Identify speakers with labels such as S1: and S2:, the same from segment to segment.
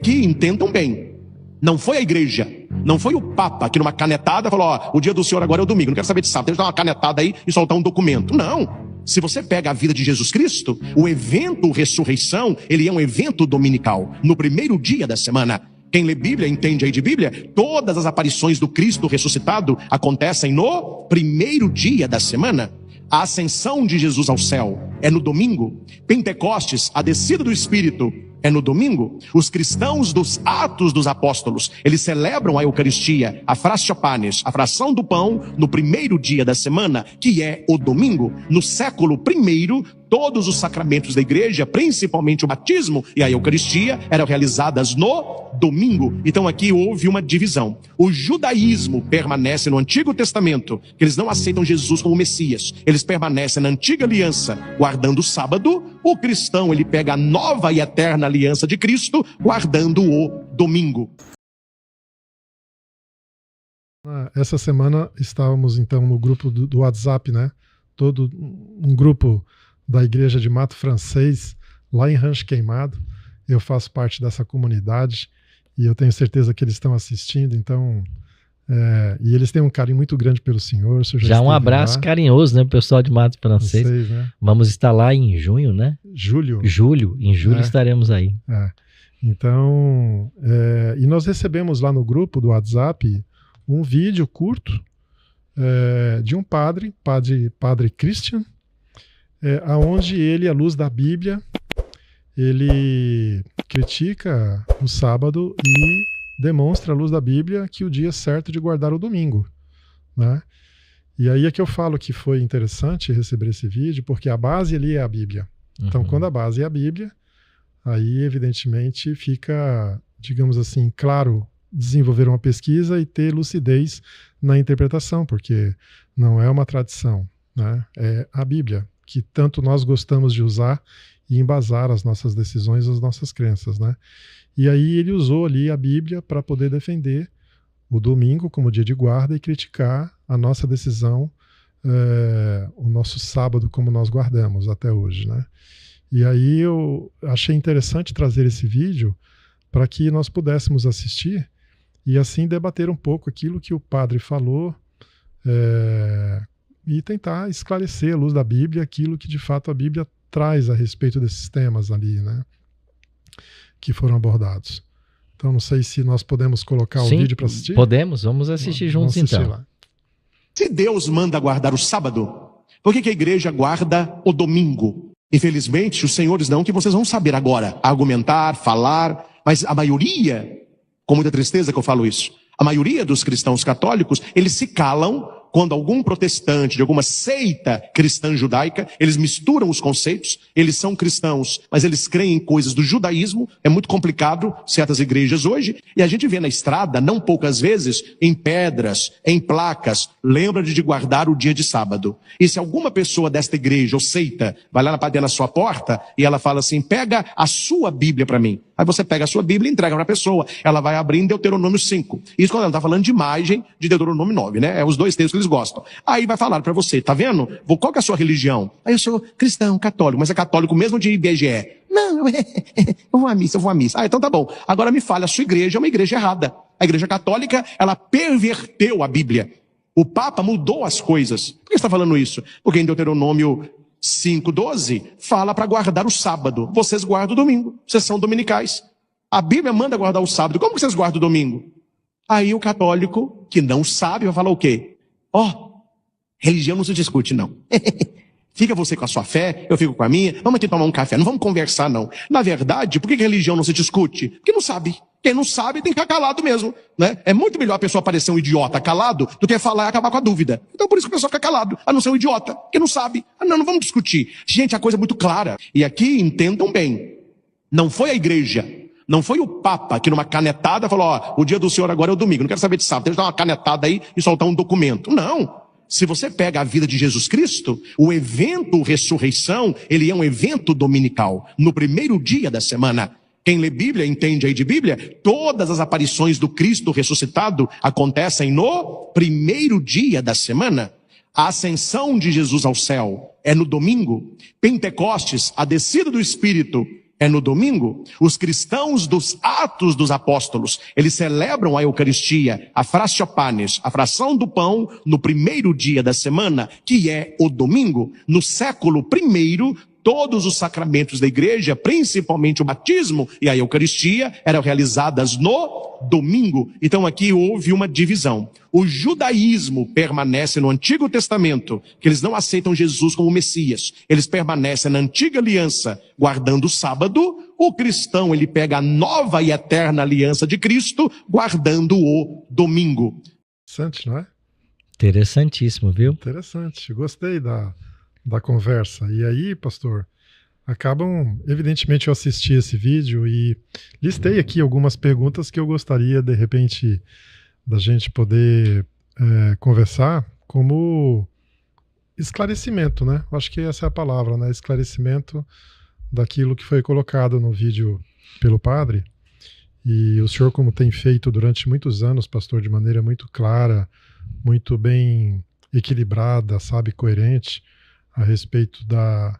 S1: aqui entendam bem. Não foi a igreja, não foi o Papa que numa canetada falou, ó, o dia do Senhor agora é o domingo, não quero saber de sábado, deixa eu dar uma canetada aí e soltar um documento. Não. Se você pega a vida de Jesus Cristo, o evento ressurreição, ele é um evento dominical, no primeiro dia da semana. Quem lê Bíblia, entende aí de Bíblia, todas as aparições do Cristo ressuscitado acontecem no primeiro dia da semana. A ascensão de Jesus ao céu é no domingo. Pentecostes, a descida do Espírito, é no domingo. Os cristãos dos Atos dos Apóstolos, eles celebram a Eucaristia, a Frastio Panis, a fração do pão, no primeiro dia da semana, que é o domingo. No século I, todos os sacramentos da igreja, principalmente o batismo e a Eucaristia, eram realizadas no domingo. Então aqui houve uma divisão. O judaísmo permanece no Antigo Testamento, que eles não aceitam Jesus como Messias. Eles permanecem na Antiga Aliança, guardando o sábado. O cristão, ele pega a nova e eterna aliança de Cristo, guardando o domingo.
S2: Essa semana estávamos então no grupo do WhatsApp, né? Todo um grupo da igreja de Mato Francês, lá em Rancho Queimado. Eu faço parte dessa comunidade e eu tenho certeza que eles estão assistindo, então... e eles têm um carinho muito grande pelo Senhor.
S3: Já um abraço lá. Carinhoso, né, pessoal de Mato Francês.
S2: Vocês, né?
S3: Vamos estar lá em junho, né?
S2: Julho.
S3: Em julho estaremos aí.
S2: Então, e nós recebemos lá no grupo do WhatsApp um vídeo curto de um padre Christian, aonde ele, à luz da Bíblia, ele critica o sábado e demonstra à luz da Bíblia que o dia certo de guardar o domingo, né? E aí é que eu falo que foi interessante receber esse vídeo, porque a base ali é a Bíblia. Então, quando a base é a Bíblia, aí evidentemente fica, digamos assim, claro, desenvolver uma pesquisa e ter lucidez na interpretação, porque não é uma tradição, né? É a Bíblia, que tanto nós gostamos de usar e embasar as nossas decisões, as nossas crenças, né? E aí ele usou ali a Bíblia para poder defender o domingo como dia de guarda e criticar a nossa decisão, o nosso sábado como nós guardamos até hoje, né? E aí eu achei interessante trazer esse vídeo para que nós pudéssemos assistir e assim debater um pouco aquilo que o padre falou e tentar esclarecer à luz da Bíblia aquilo que de fato a Bíblia traz a respeito desses temas ali, né, que foram abordados. Então não sei se nós podemos colocar o vídeo para assistir.
S3: Podemos, vamos assistir juntos então. Lá.
S1: Se Deus manda guardar o sábado, por que a igreja guarda o domingo? Infelizmente, os senhores não, que vocês vão saber agora, argumentar, falar, mas a maioria, com muita tristeza que eu falo isso, a maioria dos cristãos católicos, eles se calam quando algum protestante de alguma seita cristã judaica, eles misturam os conceitos, eles são cristãos, mas eles creem em coisas do judaísmo. É muito complicado certas igrejas hoje, e a gente vê na estrada, não poucas vezes, em pedras, em placas, lembra de guardar o dia de sábado. E se alguma pessoa desta igreja ou seita vai lá na sua porta e ela fala assim, pega a sua Bíblia para mim. Aí você pega a sua Bíblia e entrega para a pessoa. Ela vai abrir em Deuteronômio 5. Isso quando ela está falando de imagem de Deuteronômio 9, né? É os dois textos que eles gostam. Aí vai falar para você, tá vendo? Qual que é a sua religião? Aí eu sou cristão, católico, mas é católico mesmo de IBGE? Não, eu vou à missa. Ah, então tá bom. Agora me fale, a sua igreja é uma igreja errada. A igreja católica, ela perverteu a Bíblia. O Papa mudou as coisas. Por que você está falando isso? Porque em Deuteronômio 5:12 fala para guardar o sábado. Vocês guardam o domingo. Vocês são dominicais. A Bíblia manda guardar o sábado. Como que vocês guardam o domingo? Aí o católico, que não sabe, vai falar o quê? Religião não se discute, não. Fica você com a sua fé, eu fico com a minha. Vamos aqui tomar um café. Não vamos conversar, não. Na verdade, por que religião não se discute? Porque não sabe. Quem não sabe tem que ficar calado mesmo, né? É muito melhor a pessoa parecer um idiota calado do que falar e acabar com a dúvida. Então por isso que a pessoa fica calado, a não ser um idiota, que não sabe. Não vamos discutir. Gente, a coisa é muito clara. E aqui, entendam bem, não foi a igreja, não foi o Papa que numa canetada falou, o dia do Senhor agora é o domingo, não quero saber de sábado, deixa eu dar uma canetada aí e soltar um documento. Não. Se você pega a vida de Jesus Cristo, o evento ressurreição, ele é um evento dominical, no primeiro dia da semana. Quem lê Bíblia, entende aí de Bíblia, todas as aparições do Cristo ressuscitado acontecem no primeiro dia da semana. A ascensão de Jesus ao céu é no domingo. Pentecostes, a descida do Espírito, é no domingo. Os cristãos dos Atos dos Apóstolos, eles celebram a Eucaristia, a fraciopanes, a fração do pão, no primeiro dia da semana, que é o domingo. No século I, todos os sacramentos da igreja, principalmente o batismo e a Eucaristia, eram realizadas no domingo. Então aqui houve uma divisão. O judaísmo permanece no Antigo Testamento, que eles não aceitam Jesus como Messias. Eles permanecem na Antiga Aliança, guardando o sábado. O cristão, ele pega a nova e eterna aliança de Cristo, guardando o domingo.
S2: Interessante, não é?
S3: Interessantíssimo, viu?
S2: Interessante. Gostei da conversa. E aí, pastor, evidentemente eu assisti esse vídeo e listei aqui algumas perguntas que eu gostaria, de repente, da gente poder conversar como esclarecimento, né? Acho que essa é a palavra, né? Esclarecimento daquilo que foi colocado no vídeo pelo padre. E o senhor, como tem feito durante muitos anos, pastor, de maneira muito clara, muito bem equilibrada, sabe, coerente, a respeito da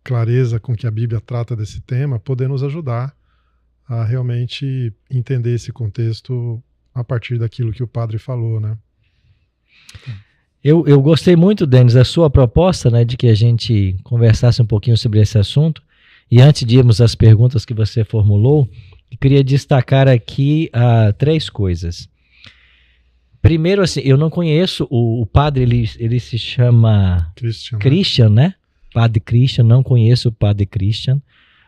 S2: clareza com que a Bíblia trata desse tema, poder nos ajudar a realmente entender esse contexto a partir daquilo que o padre falou, né?
S3: Eu gostei muito, Denis, da sua proposta, né, de que a gente conversasse um pouquinho sobre esse assunto. E antes de irmos às perguntas que você formulou, eu queria destacar aqui 3 coisas. Primeiro, assim, eu não conheço o padre, ele se chama Christian, né? Padre Christian, não conheço o padre Christian,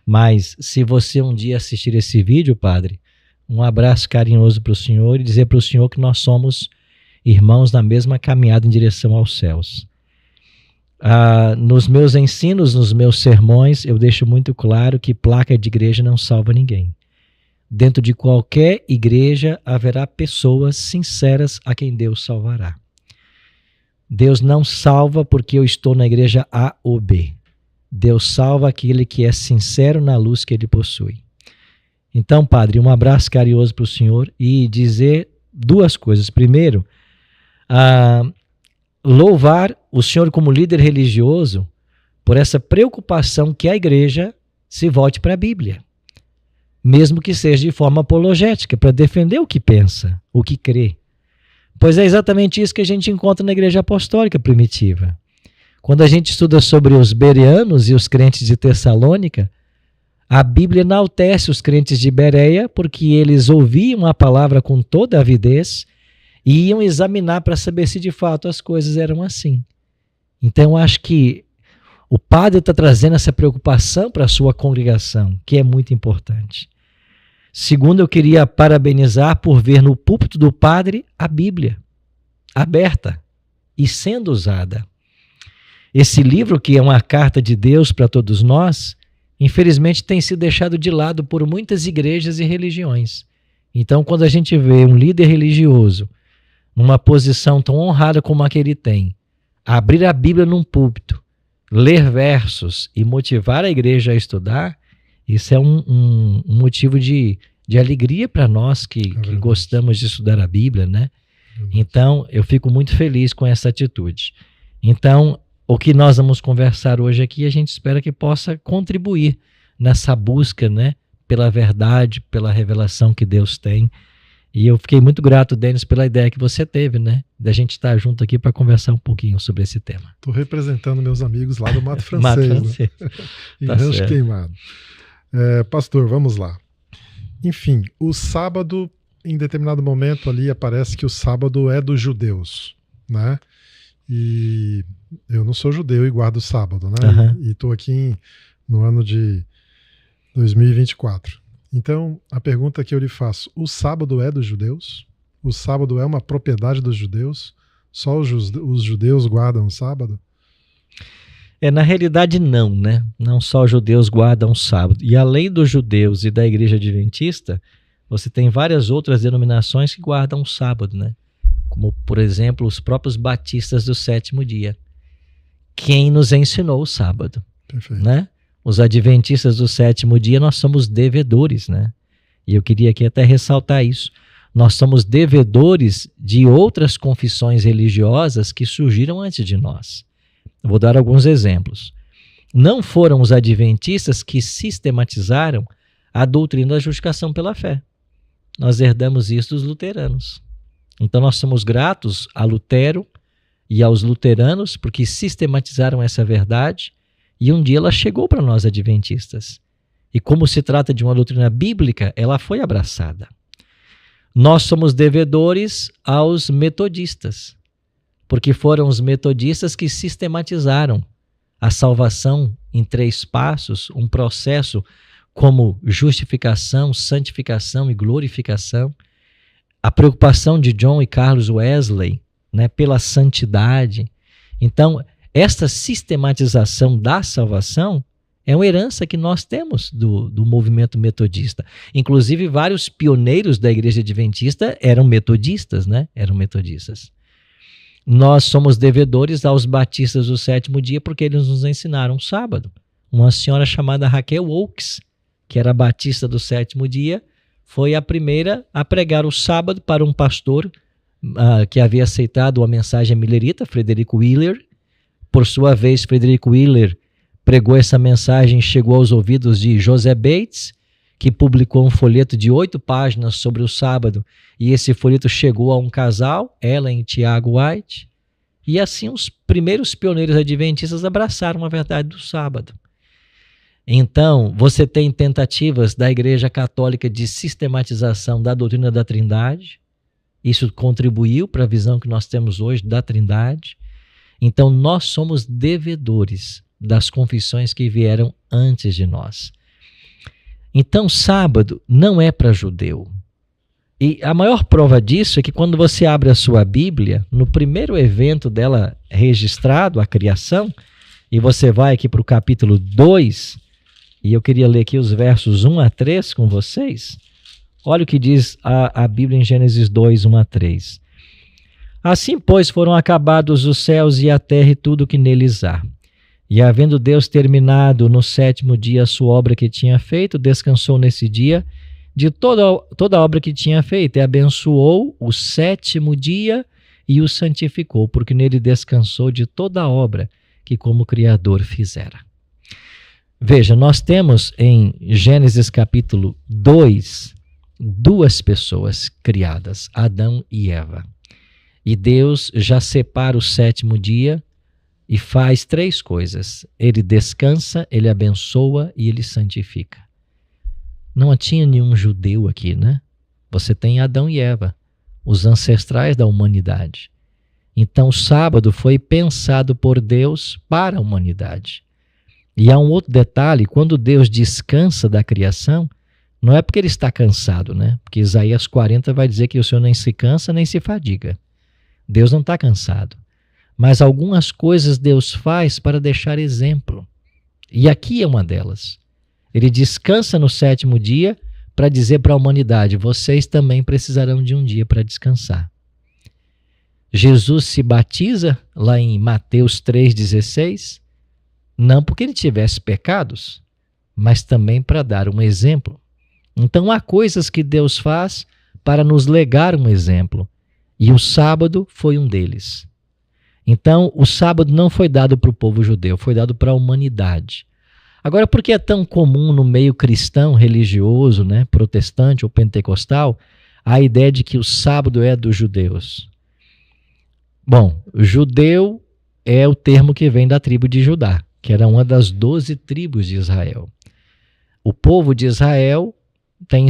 S3: mas se você um dia assistir esse vídeo, padre, um abraço carinhoso para o senhor e dizer para o senhor que nós somos irmãos na mesma caminhada em direção aos céus. Nos meus ensinos, nos meus sermões, eu deixo muito claro que placa de igreja não salva ninguém. Dentro de qualquer igreja haverá pessoas sinceras a quem Deus salvará. Deus não salva porque eu estou na igreja A ou B. Deus salva aquele que é sincero na luz que ele possui. Então, padre, um abraço carinhoso para o senhor e dizer 2 coisas. Primeiro, louvar o senhor como líder religioso por essa preocupação que a igreja se volte para a Bíblia. Mesmo que seja de forma apologética, para defender o que pensa, o que crê. Pois é exatamente isso que a gente encontra na igreja apostólica primitiva. Quando a gente estuda sobre os bereanos e os crentes de Tessalônica, a Bíblia enaltece os crentes de Bereia porque eles ouviam a palavra com toda avidez e iam examinar para saber se de fato as coisas eram assim. Então eu acho que o padre está trazendo essa preocupação para a sua congregação, que é muito importante. Segundo, eu queria parabenizar por ver no púlpito do padre a Bíblia aberta e sendo usada. Esse livro, que é uma carta de Deus para todos nós, infelizmente tem sido deixado de lado por muitas igrejas e religiões. Então, quando a gente vê um líder religioso numa posição tão honrada como a que ele tem, abrir a Bíblia num púlpito, ler versos e motivar a igreja a estudar, isso é um motivo de alegria para nós que gostamos de estudar a Bíblia, né? Então, eu fico muito feliz com essa atitude. Então, o que nós vamos conversar hoje aqui, a gente espera que possa contribuir nessa busca, né, pela verdade, pela revelação que Deus tem. E eu fiquei muito grato, Denis, pela ideia que você teve, né, da gente estar junto aqui para conversar um pouquinho sobre esse tema.
S2: Estou representando meus amigos lá do Mato Francês. Mato Francês. Né? Em Rancho Queimado. Pastor, vamos lá. Enfim, o sábado, em determinado momento ali, aparece que o sábado é dos judeus, né? E eu não sou judeu e guardo o sábado, né? Uhum. E estou aqui no ano de 2024. Então, a pergunta que eu lhe faço, o sábado é dos judeus? O sábado é uma propriedade dos judeus? Só os judeus guardam o sábado?
S3: Na realidade não, né? Não só os judeus guardam o sábado. E além dos judeus e da igreja adventista, você tem várias outras denominações que guardam o sábado, né? Como, por exemplo, os próprios batistas do 7º dia. Quem nos ensinou o sábado? Perfeito. Né? Os adventistas do 7º dia, nós somos devedores, né? E eu queria aqui até ressaltar isso. Nós somos devedores de outras confissões religiosas que surgiram antes de nós. Eu vou dar alguns exemplos. Não foram os adventistas que sistematizaram a doutrina da justificação pela fé. Nós herdamos isso dos luteranos. Então nós somos gratos a Lutero e aos luteranos porque sistematizaram essa verdade e um dia ela chegou para nós adventistas. E como se trata de uma doutrina bíblica, ela foi abraçada. Nós somos devedores aos metodistas, porque foram os metodistas que sistematizaram a salvação em 3 passos, um processo como justificação, santificação e glorificação. A preocupação de John e Carlos Wesley, né, pela santidade. Então, esta sistematização da salvação é uma herança que nós temos do movimento metodista. Inclusive, vários pioneiros da igreja adventista eram metodistas, né? Eram metodistas. Nós somos devedores aos batistas do 7º dia porque eles nos ensinaram o sábado. Uma senhora chamada Raquel Oakes, que era batista do 7º dia, foi a primeira a pregar o sábado para um pastor que havia aceitado uma mensagem millerita, Frederick Wheeler. Por sua vez, Frederick Wheeler pregou essa mensagem, chegou aos ouvidos de José Bates, que publicou um folheto de 8 páginas sobre o sábado, e esse folheto chegou a um casal, Ellen e Tiago White, e assim os primeiros pioneiros adventistas abraçaram a verdade do sábado. Então, você tem tentativas da Igreja Católica de sistematização da doutrina da Trindade, isso contribuiu para a visão que nós temos hoje da Trindade. Então, nós somos devedores das confissões que vieram antes de nós. Então, sábado não é para judeu. E a maior prova disso é que quando você abre a sua Bíblia, no primeiro evento dela registrado, a criação, e você vai aqui para o capítulo 2, e eu queria ler aqui os versos 1 a 3 com vocês. Olha o que diz a Bíblia em Gênesis 2, 1 a 3. Assim, pois, foram acabados os céus e a terra e tudo que neles há. E havendo Deus terminado no 7º dia a sua obra que tinha feito, descansou nesse dia de toda a obra que tinha feito e abençoou o 7º dia e o santificou, porque nele descansou de toda a obra que como Criador fizera. Veja, nós temos em Gênesis capítulo 2, 2 pessoas criadas, Adão e Eva. E Deus já separa o 7º dia e faz 3 coisas. Ele descansa, ele abençoa e ele santifica. Não tinha nenhum judeu aqui, né? Você tem Adão e Eva, os ancestrais da humanidade. Então o sábado foi pensado por Deus para a humanidade. E há um outro detalhe, quando Deus descansa da criação, não é porque ele está cansado, né? Porque Isaías 40 vai dizer que o Senhor nem se cansa nem se fadiga. Deus não está cansado. Mas algumas coisas Deus faz para deixar exemplo. E aqui é uma delas. Ele descansa no 7º dia para dizer para a humanidade, vocês também precisarão de um dia para descansar. Jesus se batiza lá em Mateus 3,16, não porque ele tivesse pecados, mas também para dar um exemplo. Então há coisas que Deus faz para nos legar um exemplo. E o sábado foi um deles. Então, o sábado não foi dado para o povo judeu, foi dado para a humanidade. Agora, por que é tão comum no meio cristão, religioso, né, protestante ou pentecostal, a ideia de que o sábado é dos judeus? Bom, judeu é o termo que vem da tribo de Judá, que era uma das 12 tribos de Israel. O povo de Israel tem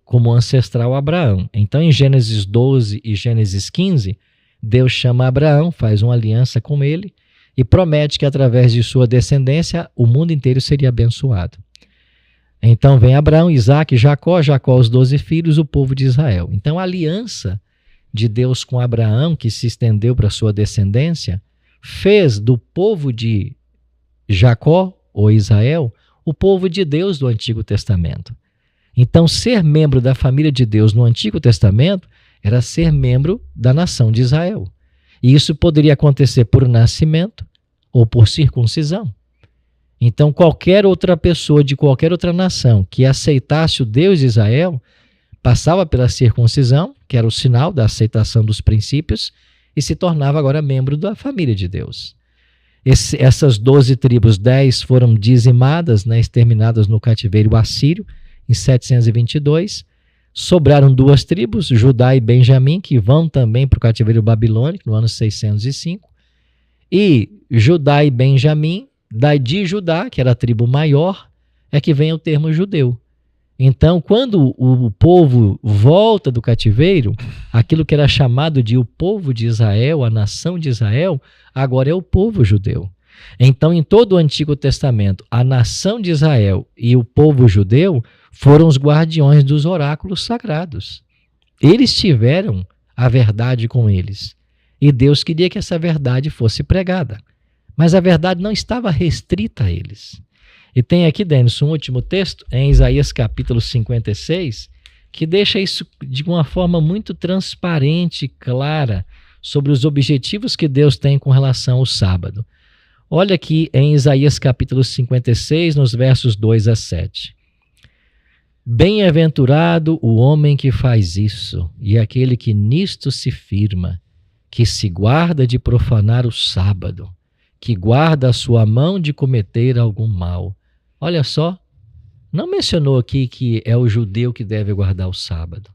S3: como ancestral Abraão. Então, em Gênesis 12 e Gênesis 15, Deus chama Abraão, faz uma aliança com ele e promete que através de sua descendência o mundo inteiro seria abençoado. Então vem Abraão, Isaac, Jacó, os 12 filhos, o povo de Israel. Então a aliança de Deus com Abraão, que se estendeu para sua descendência, fez do povo de Jacó, ou Israel, o povo de Deus do Antigo Testamento. Então ser membro da família de Deus no Antigo Testamento era ser membro da nação de Israel. E isso poderia acontecer por nascimento ou por circuncisão. Então, qualquer outra pessoa de qualquer outra nação que aceitasse o Deus de Israel passava pela circuncisão, que era o sinal da aceitação dos princípios, e se tornava agora membro da família de Deus. Essas 12 tribos, 10 foram dizimadas, né, exterminadas no cativeiro assírio, em 722. Sobraram 2 tribos, Judá e Benjamim, que vão também para o cativeiro babilônico, no ano 605. E Judá e Benjamim, de Judá, que era a tribo maior, é que vem o termo judeu. Então, quando o povo volta do cativeiro, aquilo que era chamado de o povo de Israel, a nação de Israel, agora é o povo judeu. Então, em todo o Antigo Testamento, a nação de Israel e o povo judeu foram os guardiões dos oráculos sagrados. Eles tiveram a verdade com eles. E Deus queria que essa verdade fosse pregada. Mas a verdade não estava restrita a eles. E tem aqui, Denis, um último texto, em Isaías capítulo 56, que deixa isso de uma forma muito transparente e clara sobre os objetivos que Deus tem com relação ao sábado. Olha aqui em Isaías capítulo 56, nos versos 2 a 7. Bem-aventurado o homem que faz isso, e aquele que nisto se firma, que se guarda de profanar o sábado, que guarda a sua mão de cometer algum mal. Olha só, não mencionou aqui que é o judeu que deve guardar o sábado.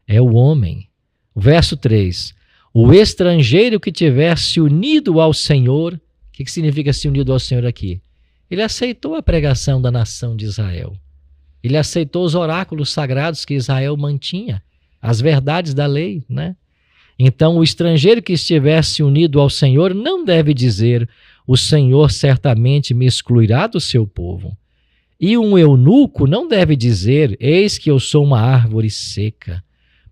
S3: É o homem. O verso 3. O estrangeiro que tiver se unido ao Senhor. O que significa se unido ao Senhor aqui? Ele aceitou a pregação da nação de Israel. Ele aceitou os oráculos sagrados que Israel mantinha, as verdades da lei, né? Então, o estrangeiro que estiver se unido ao Senhor não deve dizer: o Senhor certamente me excluirá do seu povo. E um eunuco não deve dizer: eis que eu sou uma árvore seca.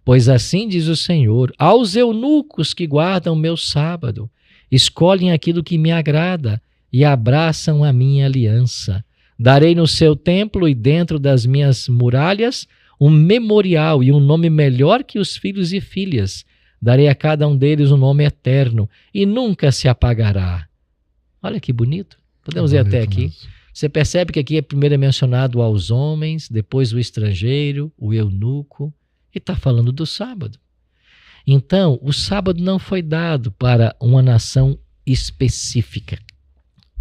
S3: Pois assim diz o Senhor: aos eunucos que guardam meu sábado, escolhem aquilo que me agrada e abraçam a minha aliança. Darei no seu templo e dentro das minhas muralhas um memorial e um nome melhor que os filhos e filhas. Darei a cada um deles um nome eterno e nunca se apagará. Olha que bonito. Podemos ir até aqui.
S2: Mesmo.
S3: Você percebe que aqui primeiro é mencionado aos homens, depois o estrangeiro, o eunuco, e está falando do sábado. Então, o sábado não foi dado para uma nação específica.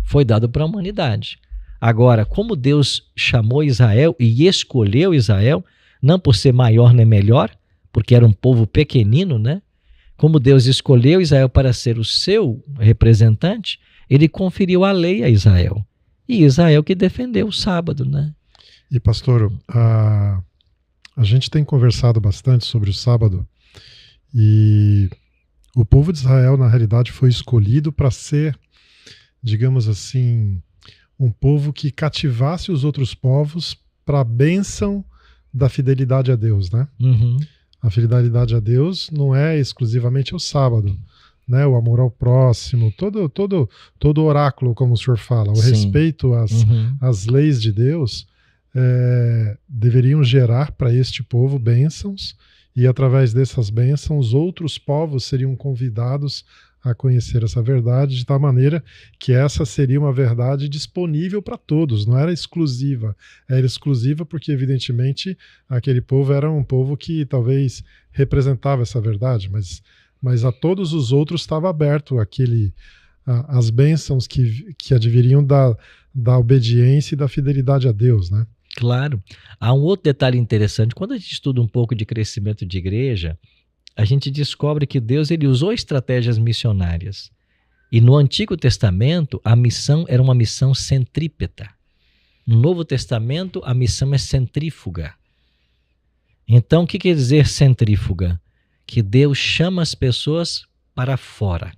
S3: Foi dado para a humanidade. Agora, como Deus chamou Israel e escolheu Israel, não por ser maior nem melhor, porque era um povo pequenino, né? Como Deus escolheu Israel para ser o seu representante, ele conferiu a lei a Israel. E Israel que defendeu o sábado, né?
S2: E pastor, a gente tem conversado bastante sobre o sábado e o povo de Israel, na realidade, foi escolhido para ser, digamos assim, um povo que cativasse os outros povos para a bênção da fidelidade a Deus, né?
S3: Uhum.
S2: A fidelidade a Deus não é exclusivamente o sábado, né? O amor ao próximo, todo oráculo, como o senhor fala, o
S3: Sim.
S2: respeito às leis de Deus, deveriam gerar para este povo bênçãos, e através dessas bênçãos outros povos seriam convidados a conhecer essa verdade, de tal maneira que essa seria uma verdade disponível para todos, não era exclusiva. Era exclusiva porque, evidentemente, aquele povo era um povo que talvez representava essa verdade, mas a todos os outros estava aberto as bênçãos que adviriam da obediência e da fidelidade a Deus, né?
S3: Claro. Há um outro detalhe interessante. Quando a gente estuda um pouco de crescimento de igreja, a gente descobre que Deus ele usou estratégias missionárias. E no Antigo Testamento, a missão era uma missão centrípeta. No Novo Testamento, a missão é centrífuga. Então, o que quer dizer centrífuga? Que Deus chama as pessoas para fora,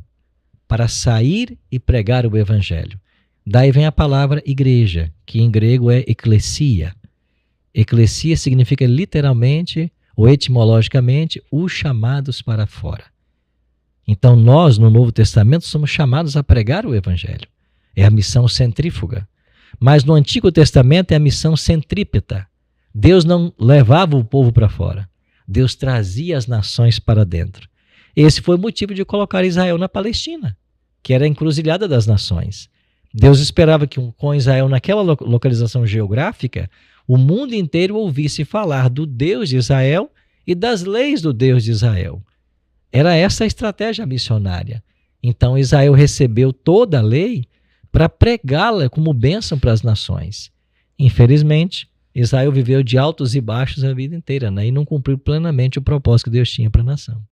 S3: para sair e pregar o Evangelho. Daí vem a palavra igreja, que em grego é eklesia. Eklesia significa literalmente, ou etimologicamente, os chamados para fora. Então nós, no Novo Testamento, somos chamados a pregar o Evangelho. É a missão centrífuga. Mas no Antigo Testamento é a missão centrípeta. Deus não levava o povo para fora. Deus trazia as nações para dentro. Esse foi o motivo de colocar Israel na Palestina, que era a encruzilhada das nações. Deus esperava que com Israel naquela localização geográfica, o mundo inteiro ouvisse falar do Deus de Israel e das leis do Deus de Israel. Era essa a estratégia missionária. Então Israel recebeu toda a lei para pregá-la como bênção para as nações. Infelizmente, Israel viveu de altos e baixos a vida inteira, né? E não cumpriu plenamente o propósito que Deus tinha para a nação.